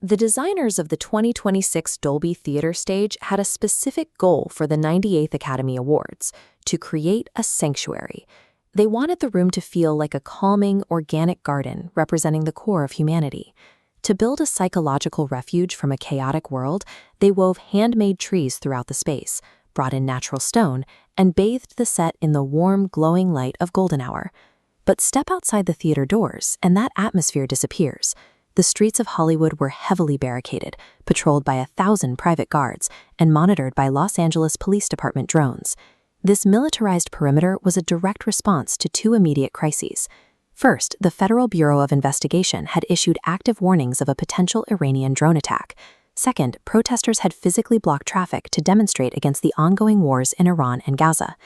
The designers of the 2026 Dolby Theater stage had a specific goal for the 98th Academy Awards: to create a sanctuary. They wanted the room to feel like a calming, organic garden representing the core of humanity. To build a psychological refuge from a chaotic world, they wove handmade trees throughout the space, brought in natural stone, and bathed the set in the warm, glowing light of golden hour. But step outside the theater doors, and that atmosphere disappears. The streets of Hollywood were heavily barricaded, patrolled by 1,000 private guards, and monitored by Los Angeles Police Department drones. This militarized perimeter was a direct response to two immediate crises. First, the Federal Bureau of Investigation had issued active warnings of a potential Iranian drone attack. Second, protesters had physically blocked traffic to demonstrate against the ongoing wars in Iran and Gaza.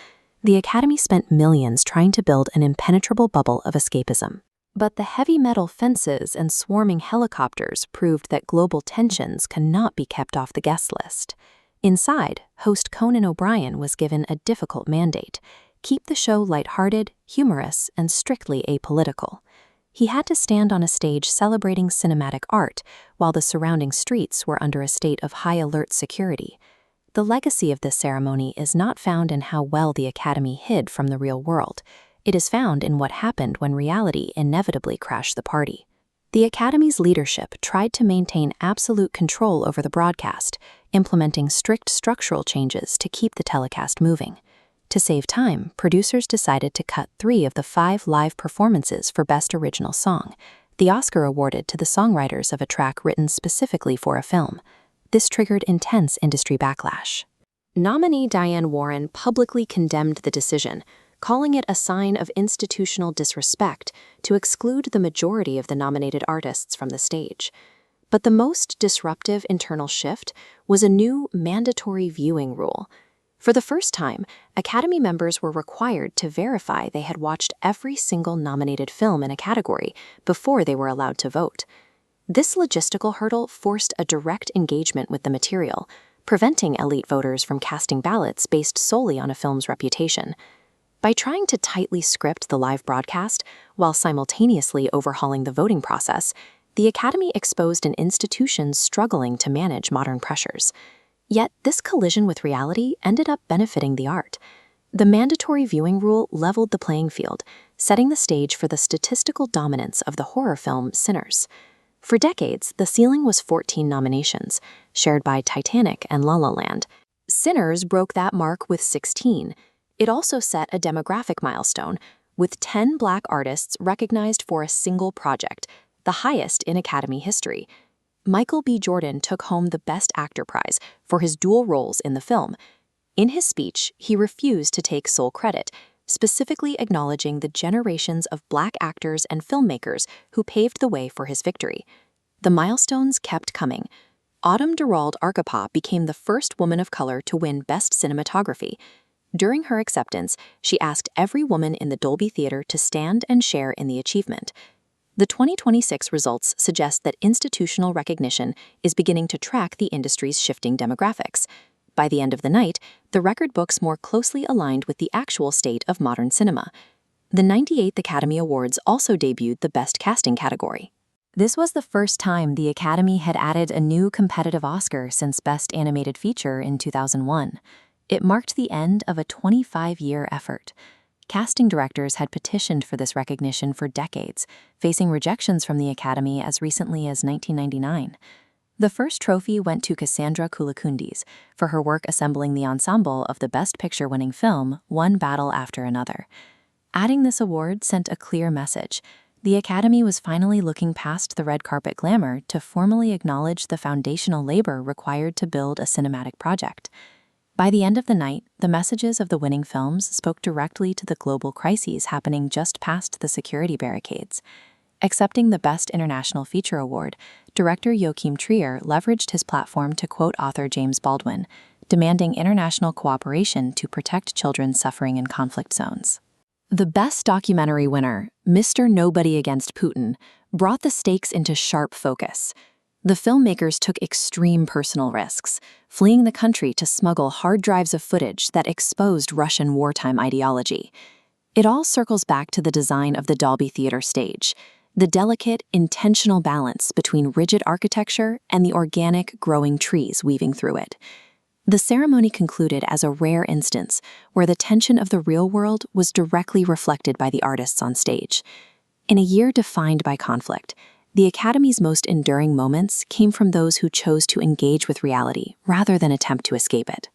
The Academy spent millions trying to build an impenetrable bubble of escapism. But the heavy metal fences and swarming helicopters proved that global tensions cannot be kept off the guest list. Inside, host Conan O'Brien was given a difficult mandate: keep the show lighthearted, humorous, and strictly apolitical. He had to stand on a stage celebrating cinematic art, while the surrounding streets were under a state of high-alert security. The legacy of this ceremony is not found in how well the Academy hid from the real world. It is found in what happened when reality inevitably crashed the party. The Academy's leadership tried to maintain absolute control over the broadcast, implementing strict structural changes to keep the telecast moving. To save time, producers decided to cut 3 of the 5 live performances for Best Original Song, the Oscar awarded to the songwriters of a track written specifically for a film. This triggered intense industry backlash. Nominee Diane Warren publicly condemned the decision, calling it a sign of institutional disrespect to exclude the majority of the nominated artists from the stage. But the most disruptive internal shift was a new mandatory viewing rule. For the first time, Academy members were required to verify they had watched every single nominated film in a category before they were allowed to vote. This logistical hurdle forced a direct engagement with the material, preventing elite voters from casting ballots based solely on a film's reputation. By trying to tightly script the live broadcast while simultaneously overhauling the voting process, the Academy exposed an institution struggling to manage modern pressures. Yet this collision with reality ended up benefiting the art. The mandatory viewing rule leveled the playing field, setting the stage for the statistical dominance of the horror film Sinners. For decades, the ceiling was 14 nominations, shared by Titanic and La La Land. Sinners broke that mark with 16. It also set a demographic milestone, with 10 Black artists recognized for a single project, the highest in Academy history. Michael B. Jordan took home the Best Actor prize for his dual roles in the film. In his speech, he refused to take sole credit, specifically acknowledging the generations of Black actors and filmmakers who paved the way for his victory. The milestones kept coming. Autumn Durald Arkapaw became the first woman of color to win Best Cinematography. During her acceptance, she asked every woman in the Dolby Theater to stand and share in the achievement. The 2026 results suggest that institutional recognition is beginning to track the industry's shifting demographics. By the end of the night, the record books more closely aligned with the actual state of modern cinema. The 98th Academy Awards also debuted the Best Casting category. This was the first time the Academy had added a new competitive Oscar since Best Animated Feature in 2001. It marked the end of a 25-year effort. Casting directors had petitioned for this recognition for decades, facing rejections from the Academy as recently as 1999. The first trophy went to Cassandra Koulakundis for her work assembling the ensemble of the Best Picture-winning film One Battle After Another. Adding this award sent a clear message. The Academy was finally looking past the red carpet glamour to formally acknowledge the foundational labor required to build a cinematic project. By the end of the night, the messages of the winning films spoke directly to the global crises happening just past the security barricades. Accepting the Best International Feature Award, director Joachim Trier leveraged his platform to quote author James Baldwin, demanding international cooperation to protect children suffering in conflict zones. The Best Documentary winner, Mr. Nobody Against Putin, brought the stakes into sharp focus. The filmmakers took extreme personal risks, fleeing the country to smuggle hard drives of footage that exposed Russian wartime ideology. It all circles back to the design of the Dolby Theater stage. the delicate, intentional balance between rigid architecture and the organic, growing trees weaving through it. The ceremony concluded as a rare instance where the tension of the real world was directly reflected by the artists on stage. In a year defined by conflict, the Academy's most enduring moments came from those who chose to engage with reality rather than attempt to escape it.